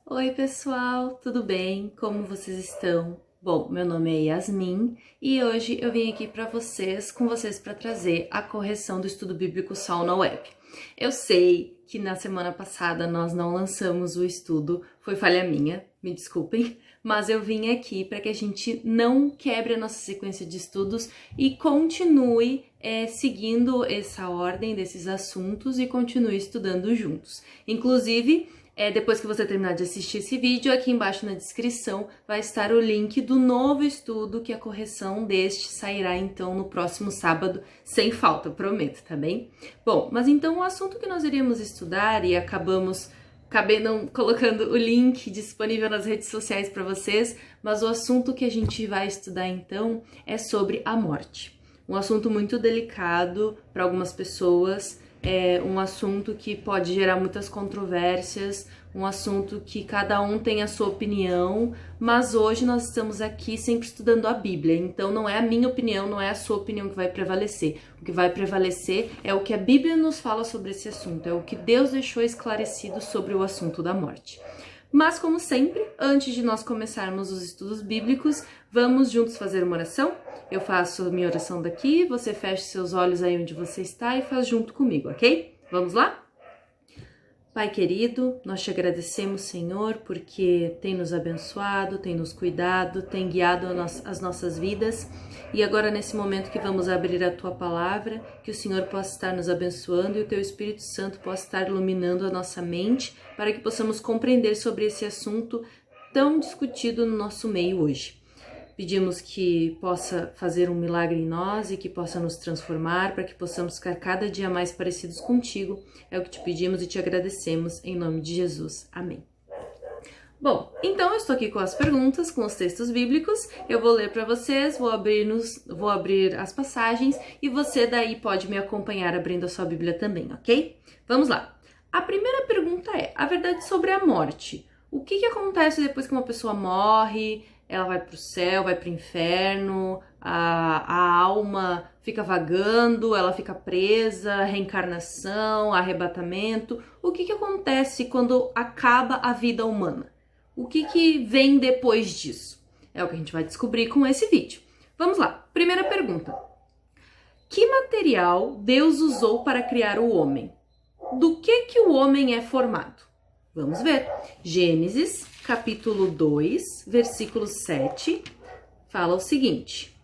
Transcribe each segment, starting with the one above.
Oi, pessoal, tudo bem? Como vocês estão? Bom, meu nome é Yasmin e hoje eu vim aqui com vocês para trazer a correção do estudo bíblico Sol na Web. Eu sei que na semana passada nós não lançamos o estudo, foi falha minha, me desculpem, mas eu vim aqui para que a gente não quebre a nossa sequência de estudos e continue seguindo essa ordem desses assuntos e continue estudando juntos. Inclusive, depois que você terminar de assistir esse vídeo, aqui embaixo na descrição vai estar o link do novo estudo, que a correção deste sairá então no próximo sábado, sem falta, prometo, tá bem? Bom, mas então o assunto que nós iríamos estudar e acabei não colocando o link disponível nas redes sociais para vocês, mas o assunto que a gente vai estudar então é sobre a morte. Um assunto muito delicado para algumas pessoas, é um assunto que pode gerar muitas controvérsias, um assunto que cada um tem a sua opinião, mas hoje nós estamos aqui sempre estudando a Bíblia, então não é a minha opinião, não é a sua opinião que vai prevalecer. O que vai prevalecer é o que a Bíblia nos fala sobre esse assunto, é o que Deus deixou esclarecido sobre o assunto da morte. Mas, como sempre, antes de nós começarmos os estudos bíblicos, vamos juntos fazer uma oração? Eu faço a minha oração daqui, você fecha seus olhos aí onde você está e faz junto comigo, ok? Vamos lá? Pai querido, nós te agradecemos, Senhor, porque tem nos abençoado, tem nos cuidado, tem guiado as nossas vidas. E agora, nesse momento que vamos abrir a Tua Palavra, que o Senhor possa estar nos abençoando e o Teu Espírito Santo possa estar iluminando a nossa mente para que possamos compreender sobre esse assunto tão discutido no nosso meio hoje. Pedimos que possa fazer um milagre em nós e que possa nos transformar para que possamos ficar cada dia mais parecidos contigo. É o que te pedimos e te agradecemos em nome de Jesus. Amém. Bom, então eu estou aqui com as perguntas, com os textos bíblicos. Eu vou ler para vocês, vou abrir as passagens e você daí pode me acompanhar abrindo a sua Bíblia também, ok? Vamos lá. A primeira pergunta é a verdade sobre a morte. O que acontece depois que uma pessoa morre? Ela vai para o céu, vai para o inferno, a alma fica vagando, ela fica presa, reencarnação, arrebatamento. O que acontece quando acaba a vida humana? O que vem depois disso? É o que a gente vai descobrir com esse vídeo. Vamos lá, primeira pergunta. Que material Deus usou para criar o homem? Do que o homem é formado? Vamos ver. Gênesis, capítulo 2, versículo 7, fala o seguinte.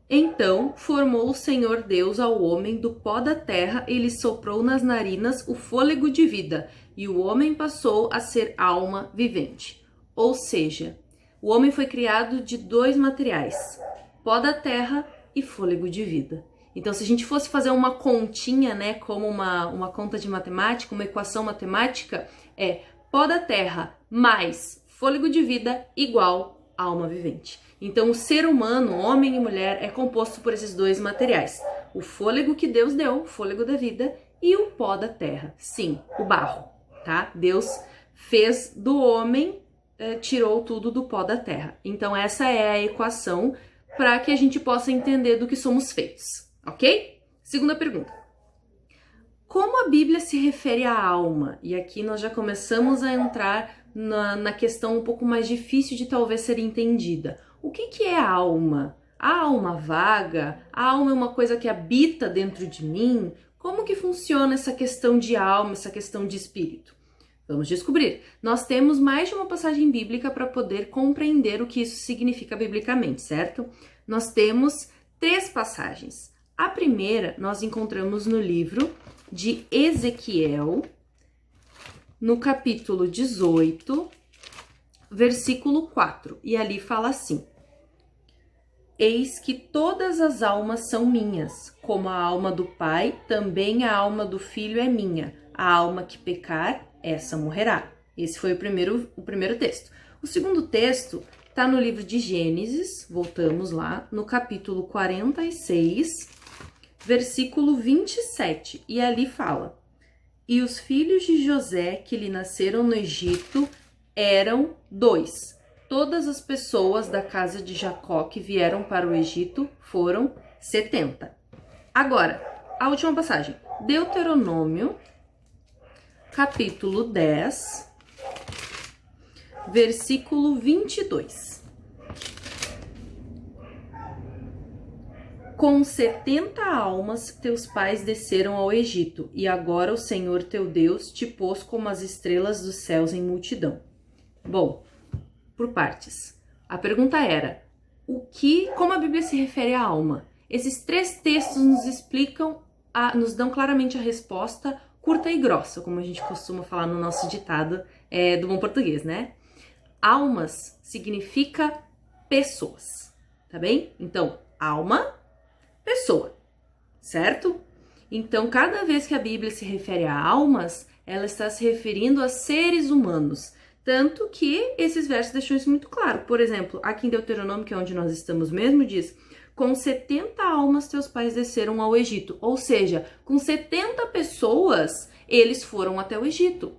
Então formou o Senhor Deus ao homem do pó da terra e lhe soprou nas narinas o fôlego de vida, e o homem passou a ser alma vivente. Ou seja, o homem foi criado de dois materiais, pó da terra e fôlego de vida. Então, se a gente fosse fazer uma continha, né, como uma conta de matemática, uma equação matemática, é pó da terra mais fôlego de vida igual alma vivente. Então, o ser humano, homem e mulher, é composto por esses dois materiais. O fôlego que Deus deu, o fôlego da vida, e o pó da terra. Sim, o barro, tá? Deus fez do homem, tirou tudo do pó da terra. Então, essa é a equação para que a gente possa entender do que somos feitos. Ok? Segunda pergunta. Como a Bíblia se refere à alma? E aqui nós já começamos a entrar na questão um pouco mais difícil de talvez ser entendida. O que é a alma? A alma vaga? A alma é uma coisa que habita dentro de mim? Como que funciona essa questão de alma, essa questão de espírito? Vamos descobrir. Nós temos mais de uma passagem bíblica para poder compreender o que isso significa biblicamente, certo? Nós temos 3 passagens. A primeira nós encontramos no livro de Ezequiel, no capítulo 18, versículo 4. E ali fala assim: Eis que todas as almas são minhas, como a alma do Pai, também a alma do Filho é minha. A alma que pecar, essa morrerá. Esse foi o primeiro texto. O segundo texto está no livro de Gênesis, voltamos lá, no capítulo 46, versículo 27, e ali fala: E os filhos de José que lhe nasceram no Egito eram 2. Todas as pessoas da casa de Jacó que vieram para o Egito foram 70. Agora, a última passagem. Deuteronômio, capítulo 10, versículo 22. Com 70 almas teus pais desceram ao Egito, e agora o Senhor teu Deus te pôs como as estrelas dos céus em multidão. Bom, por partes. A pergunta era, como a Bíblia se refere à alma? Esses 3 textos nos explicam, nos dão claramente a resposta curta e grossa, como a gente costuma falar no nosso ditado do bom português, né? Almas significa pessoas, tá bem? Então, alma, pessoa, certo? Então, cada vez que a Bíblia se refere a almas, ela está se referindo a seres humanos. Tanto que esses versos deixam isso muito claro. Por exemplo, aqui em Deuteronômio, que é onde nós estamos mesmo, diz: com 70 almas teus pais desceram ao Egito. Ou seja, com 70 pessoas, eles foram até o Egito.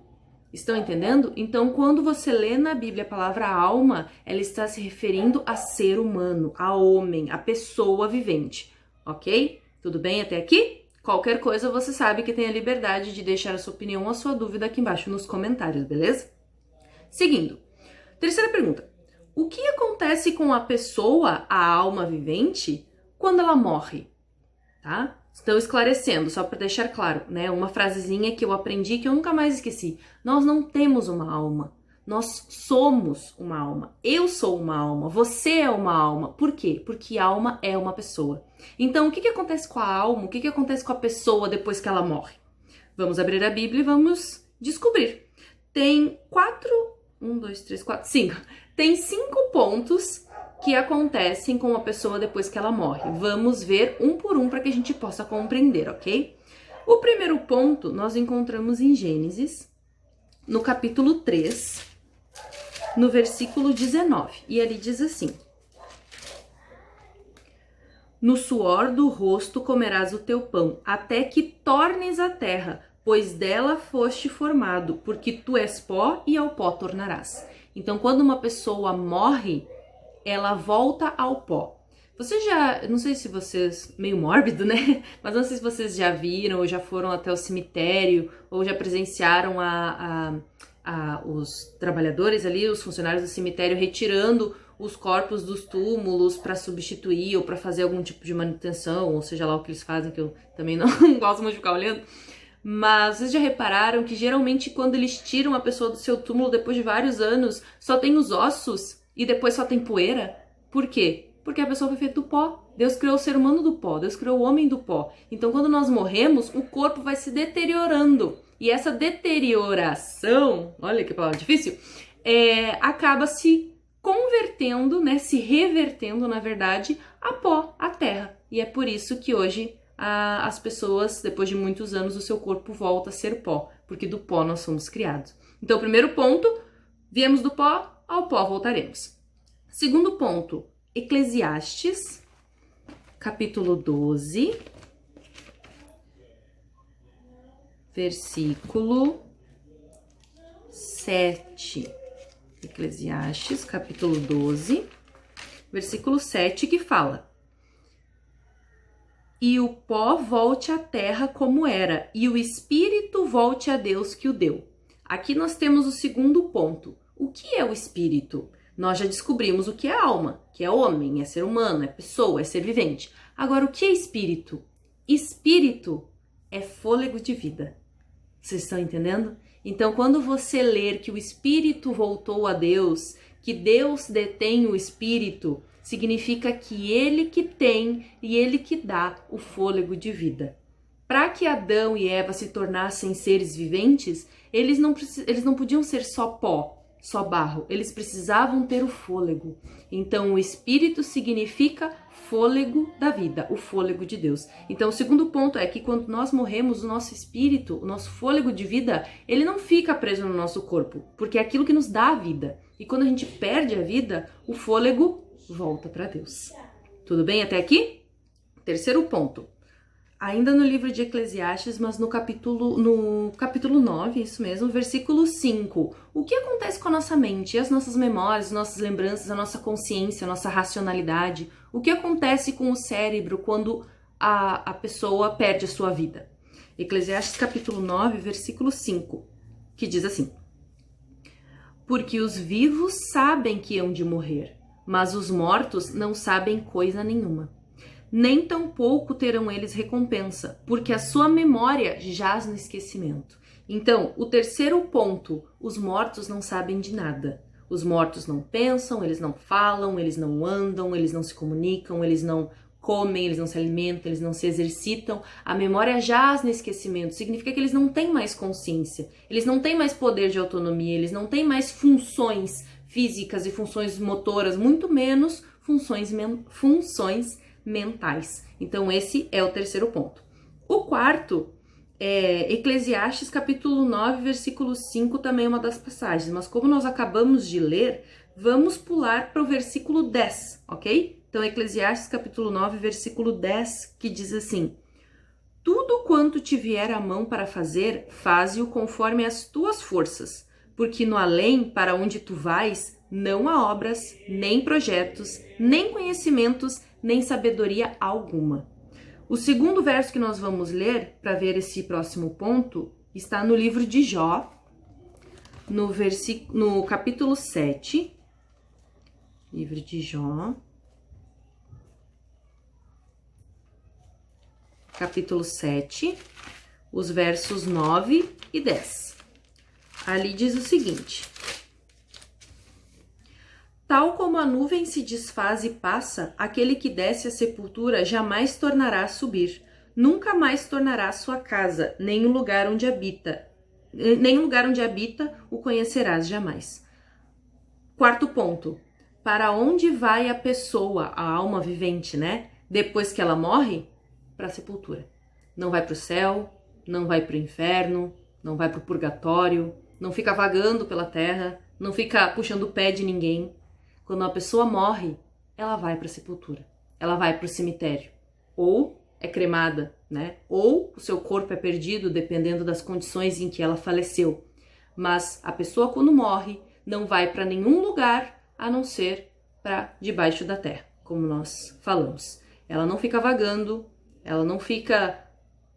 Estão entendendo? Então, quando você lê na Bíblia a palavra alma, ela está se referindo a ser humano, a homem, a pessoa vivente. Ok? Tudo bem até aqui? Qualquer coisa você sabe que tem a liberdade de deixar a sua opinião ou a sua dúvida aqui embaixo nos comentários, beleza? Seguindo, terceira pergunta. O que acontece com a pessoa, a alma vivente, quando ela morre? Tá? Estou esclarecendo, só para deixar claro, né? Uma frasezinha que eu aprendi que eu nunca mais esqueci. Nós não temos uma alma. Nós somos uma alma. Eu sou uma alma. Você é uma alma. Por quê? Porque alma é uma pessoa. Então, o que acontece com a alma? O que acontece com a pessoa depois que ela morre? Vamos abrir a Bíblia e vamos descobrir. Tem 5. Tem 5 pontos que acontecem com a pessoa depois que ela morre. Vamos ver um por um para que a gente possa compreender, ok? O primeiro ponto nós encontramos em Gênesis, no capítulo 3, no versículo 19. E ali diz assim: no suor do rosto comerás o teu pão, até que tornes a terra, pois dela foste formado, porque tu és pó e ao pó tornarás. Então, quando uma pessoa morre, ela volta ao pó. Não sei se vocês, meio mórbido, né? Mas não sei se vocês já viram ou já foram até o cemitério ou já presenciaram os trabalhadores ali, os funcionários do cemitério retirando os corpos dos túmulos para substituir ou para fazer algum tipo de manutenção, ou seja lá o que eles fazem, que eu também não gosto muito de ficar olhando. Mas vocês já repararam que geralmente quando eles tiram a pessoa do seu túmulo depois de vários anos, só tem os ossos e depois só tem poeira? Por quê? Porque a pessoa foi feita do pó. Deus criou o ser humano do pó, Deus criou o homem do pó. Então quando nós morremos, o corpo vai se deteriorando. E essa deterioração, olha que palavra difícil, acaba se convertendo, né, se revertendo, na verdade, a pó, a terra. E é por isso que hoje as pessoas, depois de muitos anos, o seu corpo volta a ser pó, porque do pó nós somos criados. Então, primeiro ponto, viemos do pó, ao pó voltaremos. Segundo ponto, Eclesiastes, capítulo 12, versículo 7. Eclesiastes, capítulo 12, versículo 7, que fala: e o pó volte à terra como era, e o espírito volte a Deus que o deu. Aqui nós temos o segundo ponto. O que é o espírito? Nós já descobrimos o que é alma, que é homem, é ser humano, é pessoa, é ser vivente. Agora, o que é espírito? Espírito é fôlego de vida. Vocês estão entendendo? Então, quando você ler que o espírito voltou a Deus, que Deus detém o espírito, significa que ele que tem e ele que dá o fôlego de vida. Para que Adão e Eva se tornassem seres viventes, eles não podiam ser só pó, só barro, eles precisavam ter o fôlego. Então, o espírito significa fôlego da vida, o fôlego de Deus. Então, o segundo ponto é que quando nós morremos, o nosso espírito, o nosso fôlego de vida, ele não fica preso no nosso corpo, porque é aquilo que nos dá a vida. E quando a gente perde a vida, o fôlego volta para Deus. Tudo bem até aqui? Terceiro ponto. Ainda no livro de Eclesiastes, mas no capítulo 9, isso mesmo, versículo 5. O que acontece com a nossa mente, as nossas memórias, as nossas lembranças, a nossa consciência, a nossa racionalidade? O que acontece com o cérebro quando a pessoa perde a sua vida. Eclesiastes capítulo 9, versículo 5, que diz assim: porque os vivos sabem que hão de morrer, mas os mortos não sabem coisa nenhuma. Nem tampouco terão eles recompensa, porque a sua memória jaz no esquecimento. Então, o terceiro ponto, os mortos não sabem de nada. Os mortos não pensam, eles não falam, eles não andam, eles não se comunicam, eles não comem, eles não se alimentam, eles não se exercitam. A memória jaz no esquecimento, significa que eles não têm mais consciência, eles não têm mais poder de autonomia, eles não têm mais funções físicas e funções motoras, muito menos funções mentais. Então esse é o terceiro ponto. O quarto é Eclesiastes capítulo 9, versículo 5, também é uma das passagens, mas como nós acabamos de ler, vamos pular para o versículo 10, ok? Então, Eclesiastes capítulo 9, versículo 10, que diz assim: tudo quanto te vier à mão para fazer, faze-o conforme as tuas forças, porque no além, para onde tu vais, não há obras, nem projetos, nem conhecimentos, nem sabedoria alguma. O segundo verso que nós vamos ler, para ver esse próximo ponto, está no livro de Jó, no capítulo 7, livro de Jó, capítulo 7, os versos 9 e 10. Ali diz o seguinte: tal como a nuvem se desfaz e passa, aquele que desce à sepultura jamais tornará a subir, nunca mais tornará a sua casa, nem o lugar onde habita o conhecerás jamais. Quarto ponto, para onde vai a pessoa, a alma vivente, né? Depois que ela morre? Para a sepultura. Não vai para o céu, não vai para o inferno, não vai para o purgatório, não fica vagando pela terra, não fica puxando o pé de ninguém. Quando uma pessoa morre, ela vai para a sepultura, ela vai para o cemitério, ou é cremada, né? Ou o seu corpo é perdido, dependendo das condições em que ela faleceu. Mas a pessoa, quando morre, não vai para nenhum lugar a não ser para debaixo da terra, como nós falamos. Ela não fica vagando, ela não fica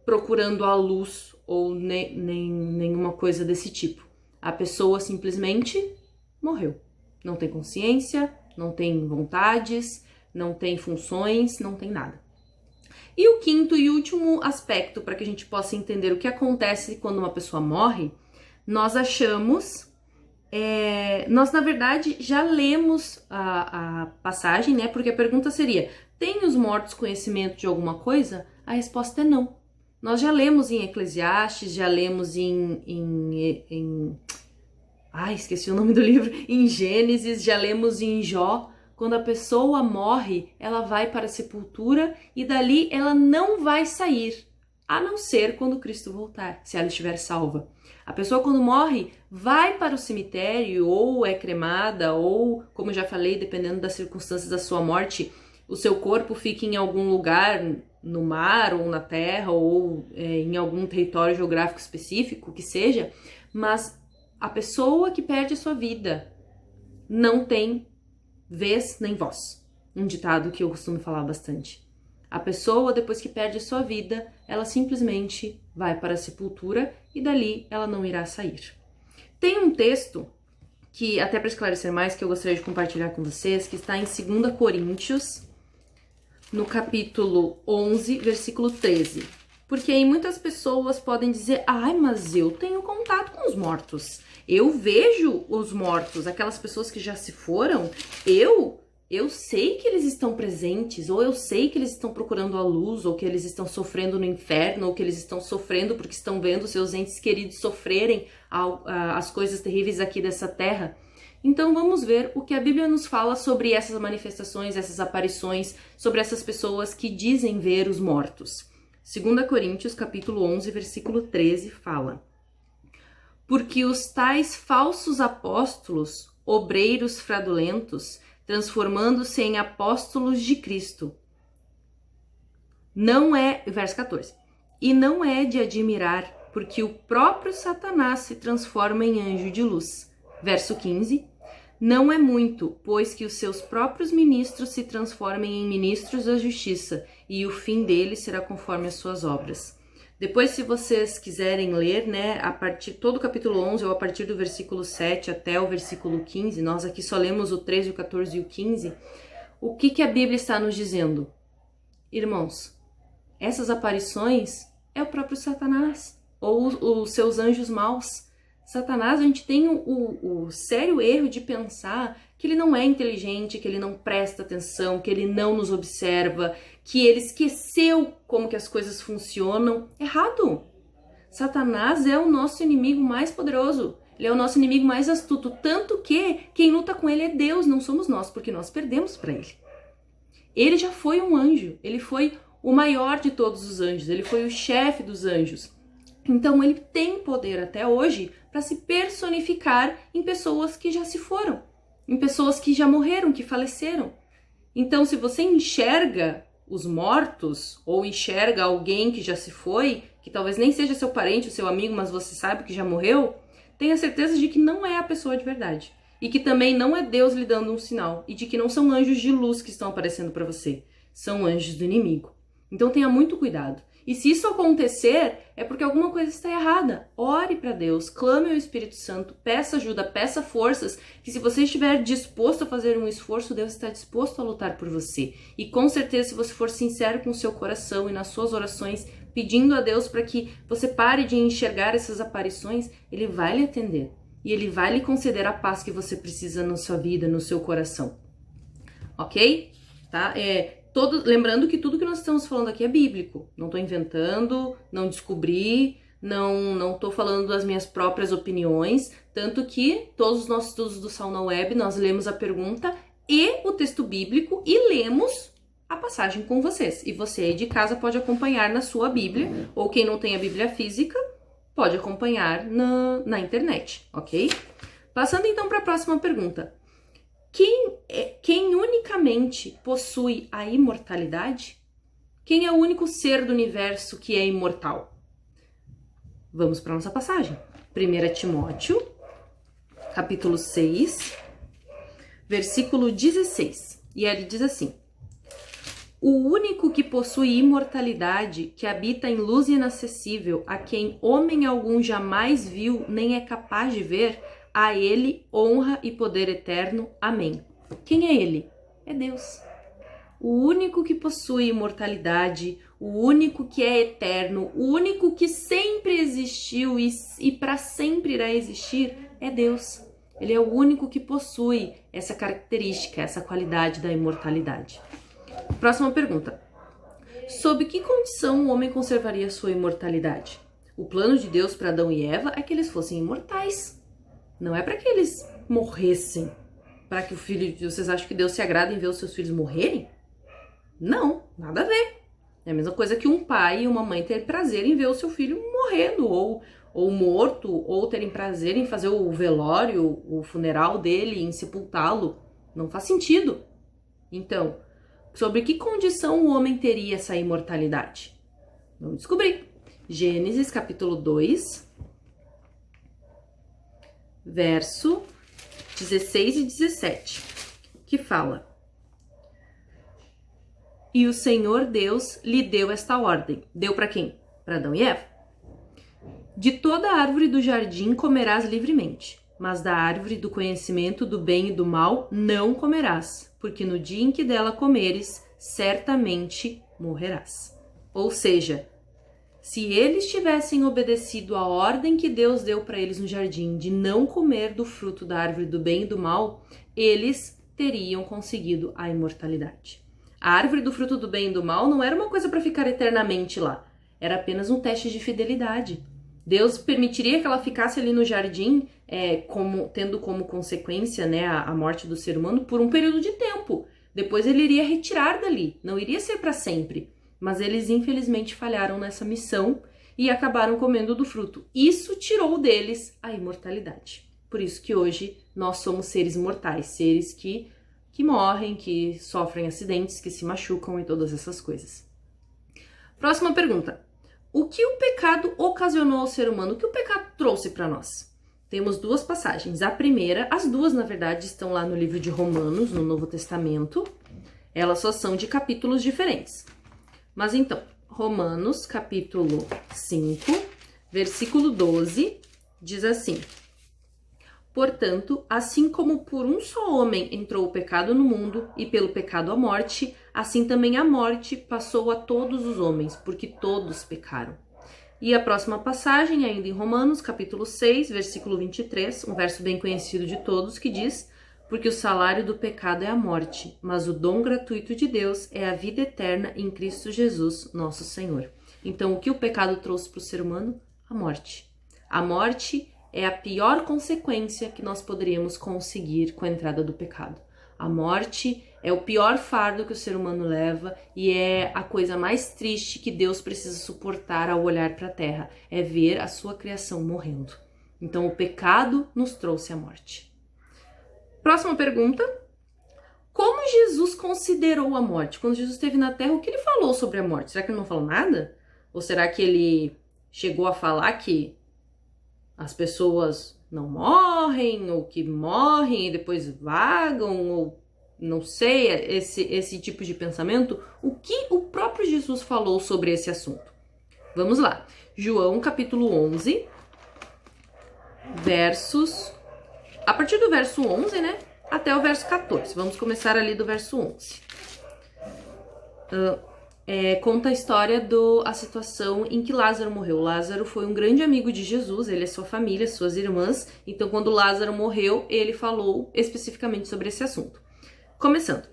procurando a luz ou nenhuma coisa desse tipo. A pessoa simplesmente morreu. Não tem consciência, não tem vontades, não tem funções, não tem nada. E o quinto e último aspecto para que a gente possa entender o que acontece quando uma pessoa morre, nós achamos... nós, na verdade, já lemos a passagem, né? Porque a pergunta seria: tem os mortos conhecimento de alguma coisa? A resposta é não. Nós já lemos em Eclesiastes, já lemos esqueci o nome do livro, em Gênesis, já lemos em Jó. Quando a pessoa morre, ela vai para a sepultura e dali ela não vai sair, a não ser quando Cristo voltar, se ela estiver salva. A pessoa, quando morre, vai para o cemitério, ou é cremada, ou, como eu já falei, dependendo das circunstâncias da sua morte, o seu corpo fica em algum lugar no mar, ou na terra, ou em algum território geográfico específico, que seja, mas a pessoa que perde a sua vida não tem vez nem voz. Um ditado que eu costumo falar bastante. A pessoa, depois que perde a sua vida, ela simplesmente vai para a sepultura e dali ela não irá sair. Tem um texto que, até para esclarecer mais, que eu gostaria de compartilhar com vocês, que está em 2 Coríntios, no capítulo 11, versículo 13. Porque aí muitas pessoas podem dizer: mas eu tenho contato com os mortos. Eu vejo os mortos, aquelas pessoas que já se foram, eu sei que eles estão presentes, ou eu sei que eles estão procurando a luz, ou que eles estão sofrendo no inferno, ou que eles estão sofrendo porque estão vendo seus entes queridos sofrerem as coisas terríveis aqui dessa terra. Então vamos ver o que a Bíblia nos fala sobre essas manifestações, essas aparições, sobre essas pessoas que dizem ver os mortos. 2 Coríntios, capítulo 11, versículo 13, fala: porque os tais falsos apóstolos, obreiros fraudulentos, transformando-se em apóstolos de Cristo. Verso 14. E não é de admirar, porque o próprio Satanás se transforma em anjo de luz. Verso 15. Não é muito, pois que os seus próprios ministros se transformem em ministros da justiça, e o fim deles será conforme as suas obras. Depois, se vocês quiserem ler, né, a partir todo o capítulo 11, ou a partir do versículo 7 até o versículo 15, nós aqui só lemos o 13, o 14 e o 15, o que a Bíblia está nos dizendo? Irmãos, essas aparições é o próprio Satanás, ou os seus anjos maus. Satanás, a gente tem o sério erro de pensar que ele não é inteligente, que ele não presta atenção, que ele não nos observa, que ele esqueceu como que as coisas funcionam. Errado! Satanás é o nosso inimigo mais poderoso. Ele é o nosso inimigo mais astuto, tanto que quem luta com ele é Deus, não somos nós, porque nós perdemos para ele. Ele já foi um anjo, ele foi o maior de todos os anjos, ele foi o chefe dos anjos. Então ele tem poder até hoje para se personificar em pessoas que já se foram, em pessoas que já morreram, que faleceram. Então, se você enxerga os mortos ou enxerga alguém que já se foi, que talvez nem seja seu parente, o seu amigo, mas você sabe que já morreu, tenha certeza de que não é a pessoa de verdade. E que também não é Deus lhe dando um sinal. E de que não são anjos de luz que estão aparecendo para você. São anjos do inimigo. Então tenha muito cuidado. E se isso acontecer, é porque alguma coisa está errada. Ore para Deus, clame ao Espírito Santo, peça ajuda, peça forças, que se você estiver disposto a fazer um esforço, Deus está disposto a lutar por você. E com certeza, se você for sincero com o seu coração e nas suas orações, pedindo a Deus para que você pare de enxergar essas aparições, Ele vai lhe atender. E Ele vai lhe conceder a paz que você precisa na sua vida, no seu coração. Ok? Tá? Lembrando que tudo que nós estamos falando aqui é bíblico. Não estou inventando, não descobri, não estou falando das minhas próprias opiniões. Tanto que todos os nossos estudos do Sauna Web, nós lemos a pergunta e o texto bíblico e lemos a passagem com vocês. E você aí de casa pode acompanhar na sua Bíblia, ou quem não tem a Bíblia física, pode acompanhar na internet, ok? Passando então para a próxima pergunta. Quem unicamente possui a imortalidade? Quem é o único ser do universo que é imortal? Vamos para a nossa passagem. 1 Timóteo, capítulo 6, versículo 16. E ele diz assim: o único que possui imortalidade, que habita em luz inacessível, a quem homem algum jamais viu nem é capaz de ver, a ele honra e poder eterno. Amém. Quem é ele? É Deus. O único que possui imortalidade, o único que é eterno, o único que sempre existiu e para sempre irá existir é Deus. Ele é o único que possui essa característica, essa qualidade da imortalidade. Próxima pergunta. Sob que condição o homem conservaria sua imortalidade? O plano de Deus para Adão e Eva é que eles fossem imortais. Não é para que eles morressem. Para que vocês acham que Deus se agrada em ver os seus filhos morrerem? Não, nada a ver. É a mesma coisa que um pai e uma mãe ter prazer em ver o seu filho morrendo, ou morto, ou terem prazer em fazer o velório, o funeral dele, em sepultá-lo. Não faz sentido. Então, sobre que condição o homem teria essa imortalidade? Vamos descobrir. Gênesis capítulo 2, verso 16 e 17, que fala: e o Senhor Deus lhe deu esta ordem. Deu para quem? Para Adão e Eva. De toda árvore do jardim comerás livremente, mas da árvore do conhecimento do bem e do mal não comerás, porque no dia em que dela comeres, certamente morrerás. Ou seja, se eles tivessem obedecido a ordem que Deus deu para eles no jardim de não comer do fruto da árvore do bem e do mal, eles teriam conseguido a imortalidade. A árvore do fruto do bem e do mal não era uma coisa para ficar eternamente lá, era apenas um teste de fidelidade. Deus permitiria que ela ficasse ali no jardim, tendo como consequência, né, a morte do ser humano por um período de tempo. Depois ele iria retirar dali, não iria ser para sempre. Mas eles infelizmente falharam nessa missão e acabaram comendo do fruto. Isso tirou deles a imortalidade. Por isso que hoje nós somos seres mortais, seres que morrem, que sofrem acidentes, que se machucam e todas essas coisas. Próxima pergunta. O que o pecado ocasionou ao ser humano? O que o pecado trouxe para nós? temos duas passagens. A primeira, as duas, na verdade, estão lá no livro de Romanos, no Novo Testamento. Elas só são de capítulos diferentes. Mas então, Romanos, capítulo 5, versículo 12, diz assim: portanto, assim como por um só homem entrou o pecado no mundo, e pelo pecado a morte, assim também a morte passou a todos os homens, porque todos pecaram. E a próxima passagem, ainda em Romanos, capítulo 6, versículo 23, um verso bem conhecido de todos, que diz: porque o salário do pecado é a morte, mas o dom gratuito de Deus é a vida eterna em Cristo Jesus, nosso Senhor. Então, o que o pecado trouxe para o ser humano? A morte. A morte é a pior consequência que nós poderíamos conseguir com a entrada do pecado. A morte é o pior fardo que o ser humano leva e é a coisa mais triste que Deus precisa suportar ao olhar para a terra, é ver a sua criação morrendo. Então, o pecado nos trouxe a morte. Próxima pergunta: como Jesus considerou a morte? Quando Jesus esteve na Terra, o que ele falou sobre a morte? Será que ele não falou nada? Ou será que ele chegou a falar que as pessoas não morrem, ou que morrem e depois vagam, ou não sei, esse tipo de pensamento? O que o próprio Jesus falou sobre esse assunto? Vamos lá. João, capítulo 11, a partir do verso 11, né, até o verso 14. Vamos começar ali do verso 11. Conta a história a situação em que Lázaro morreu. Lázaro foi um grande amigo de Jesus, ele é sua família, suas irmãs. Então, quando Lázaro morreu, ele falou especificamente sobre esse assunto. Começando.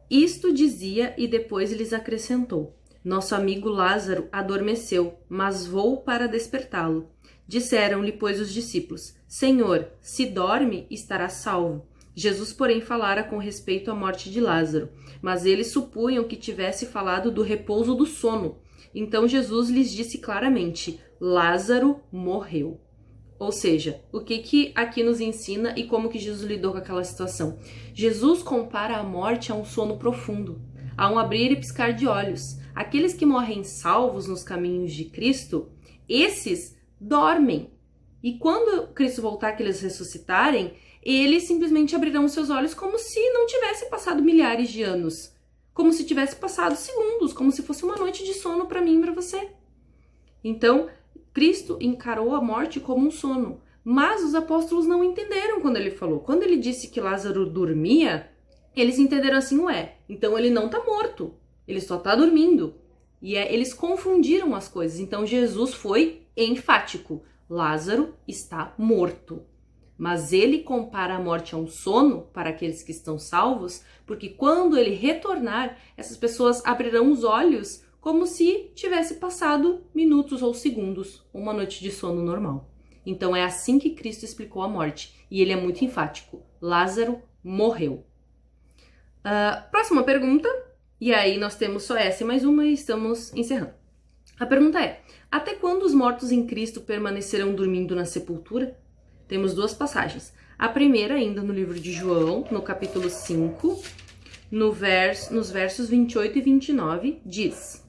Isto dizia e depois lhes acrescentou: nosso amigo Lázaro adormeceu, mas vou para despertá-lo. Disseram-lhe, pois, os discípulos: Senhor, se dorme, estará salvo. Jesus, porém, falara com respeito à morte de Lázaro, mas eles supunham que tivesse falado do repouso do sono. Então Jesus lhes disse claramente: Lázaro morreu. Ou seja, o que aqui nos ensina e como que Jesus lidou com aquela situação? Jesus compara a morte a um sono profundo, a um abrir e piscar de olhos. Aqueles que morrem salvos nos caminhos de Cristo, esses dormem. E quando Cristo voltar, que eles ressuscitarem, eles simplesmente abrirão seus olhos como se não tivesse passado milhares de anos. Como se tivesse passado segundos, como se fosse uma noite de sono para mim e para você. Então, Cristo encarou a morte como um sono. Mas os apóstolos não entenderam quando ele falou. Quando ele disse que Lázaro dormia, eles entenderam assim: ué, então ele não tá morto, ele só tá dormindo. E eles confundiram as coisas. Então Jesus foi enfático: Lázaro está morto. Mas ele compara a morte a um sono para aqueles que estão salvos, porque quando ele retornar, essas pessoas abrirão os olhos como se tivesse passado minutos ou segundos, uma noite de sono normal. Então é assim que Cristo explicou a morte. E ele é muito enfático: Lázaro morreu. Próxima pergunta. E aí nós temos só essa e mais uma e estamos encerrando. A pergunta é: até quando os mortos em Cristo permanecerão dormindo na sepultura? Temos duas passagens. A primeira, ainda no livro de João, no capítulo 5, nos versos 28 e 29, diz: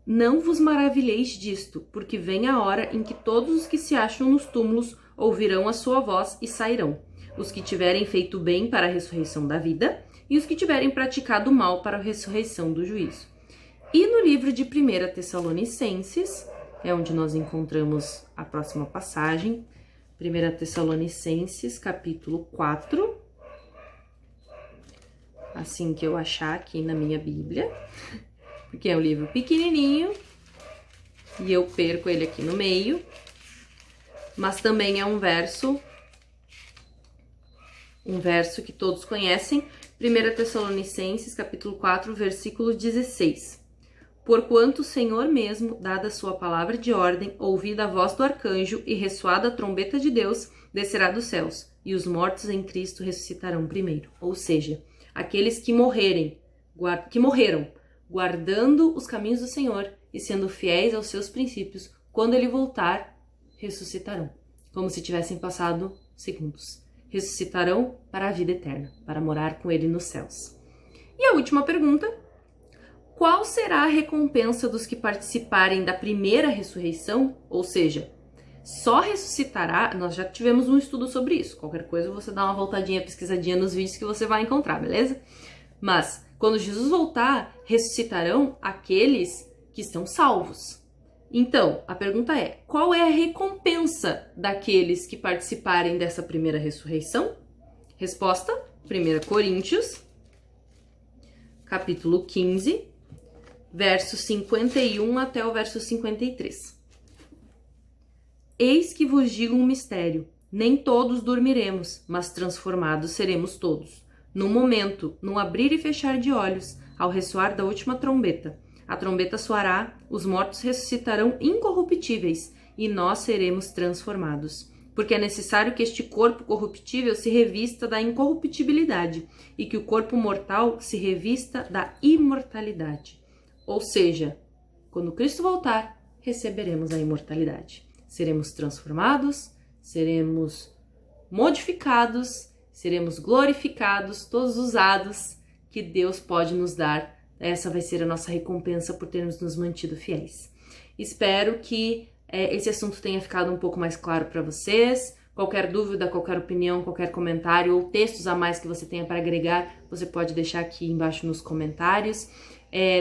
não vos maravilheis disto, porque vem a hora em que todos os que se acham nos túmulos ouvirão a sua voz e sairão. Os que tiverem feito bem para a ressurreição da vida, e os que tiverem praticado mal para a ressurreição do juízo. E no livro de 1 Tessalonicenses, é onde nós encontramos a próxima passagem, 1 Tessalonicenses, capítulo 4, assim que eu achar aqui na minha Bíblia, porque é um livro pequenininho e eu perco ele aqui no meio, mas também é um verso que todos conhecem, 1 Tessalonicenses, capítulo 4, versículo 16. Porquanto o Senhor mesmo, dada a sua palavra de ordem, ouvida a voz do arcanjo e ressoada a trombeta de Deus, descerá dos céus, e os mortos em Cristo ressuscitarão primeiro. Ou seja, aqueles que morreram, guardando os caminhos do Senhor e sendo fiéis aos seus princípios, quando ele voltar, ressuscitarão, como se tivessem passado segundos. Ressuscitarão para a vida eterna, para morar com ele nos céus. E a última pergunta: qual será a recompensa dos que participarem da primeira ressurreição? Ou seja, só ressuscitará... Nós já tivemos um estudo sobre isso. Qualquer coisa você dá uma voltadinha, pesquisadinha nos vídeos que você vai encontrar, beleza? Mas, quando Jesus voltar, ressuscitarão aqueles que estão salvos. Então, a pergunta é, qual é a recompensa daqueles que participarem dessa primeira ressurreição? Resposta, 1 Coríntios, capítulo 15, versos 51 até o verso 53. Eis que vos digo um mistério, nem todos dormiremos, mas transformados seremos todos. No momento, num abrir e fechar de olhos, ao ressoar da última trombeta. A trombeta soará, os mortos ressuscitarão incorruptíveis, e nós seremos transformados. Porque é necessário que este corpo corruptível se revista da incorruptibilidade, e que o corpo mortal se revista da imortalidade. Ou seja, quando Cristo voltar, receberemos a imortalidade. Seremos transformados, seremos modificados, seremos glorificados, todos usados que Deus pode nos dar. Essa vai ser a nossa recompensa por termos nos mantido fiéis. Espero que esse assunto tenha ficado um pouco mais claro para vocês. Qualquer dúvida, qualquer opinião, qualquer comentário ou textos a mais que você tenha para agregar, você pode deixar aqui embaixo nos comentários.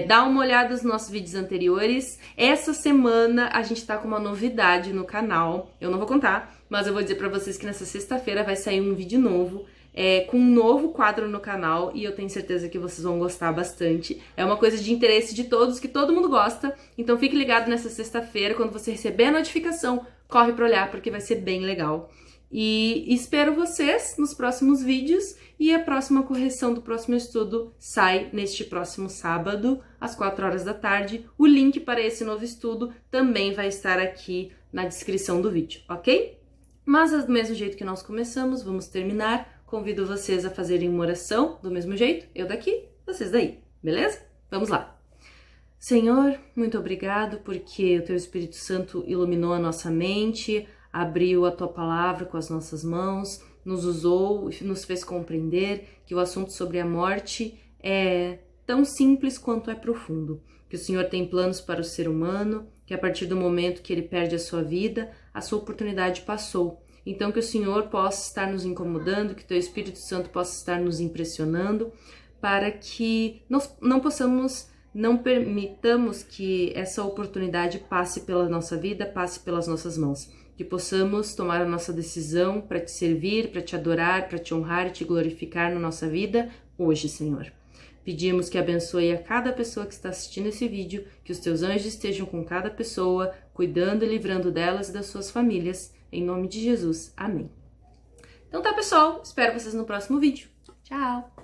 Dá uma olhada nos nossos vídeos anteriores. Essa semana a gente tá com uma novidade no canal. Eu não vou contar, mas eu vou dizer para vocês que nessa sexta-feira vai sair um vídeo novo. Com um novo quadro no canal e eu tenho certeza que vocês vão gostar bastante. É uma coisa de interesse de todos, que todo mundo gosta. Então fique ligado nessa sexta-feira, quando você receber a notificação, corre para olhar porque vai ser bem legal. E espero vocês nos próximos vídeos e a próxima correção do próximo estudo sai neste próximo sábado, às 4 horas da tarde. O link para esse novo estudo também vai estar aqui na descrição do vídeo, ok? Mas do mesmo jeito que nós começamos, vamos terminar. Convido vocês a fazerem uma oração do mesmo jeito, eu daqui, vocês daí, beleza? Vamos lá. Senhor, muito obrigado porque o Teu Espírito Santo iluminou a nossa mente, abriu a Tua palavra com as nossas mãos, nos usou e nos fez compreender que o assunto sobre a morte é tão simples quanto é profundo, que o Senhor tem planos para o ser humano, que a partir do momento que ele perde a sua vida, a sua oportunidade passou. Então que o Senhor possa estar nos incomodando, que o Teu Espírito Santo possa estar nos impressionando, para que não permitamos que essa oportunidade passe pela nossa vida, passe pelas nossas mãos. Que possamos tomar a nossa decisão para Te servir, para Te adorar, para Te honrar e Te glorificar na nossa vida hoje, Senhor. Pedimos que abençoe a cada pessoa que está assistindo esse vídeo, que os Teus anjos estejam com cada pessoa, cuidando e livrando delas e das suas famílias. Em nome de Jesus. Amém. Então tá, pessoal. Espero vocês no próximo vídeo. Tchau!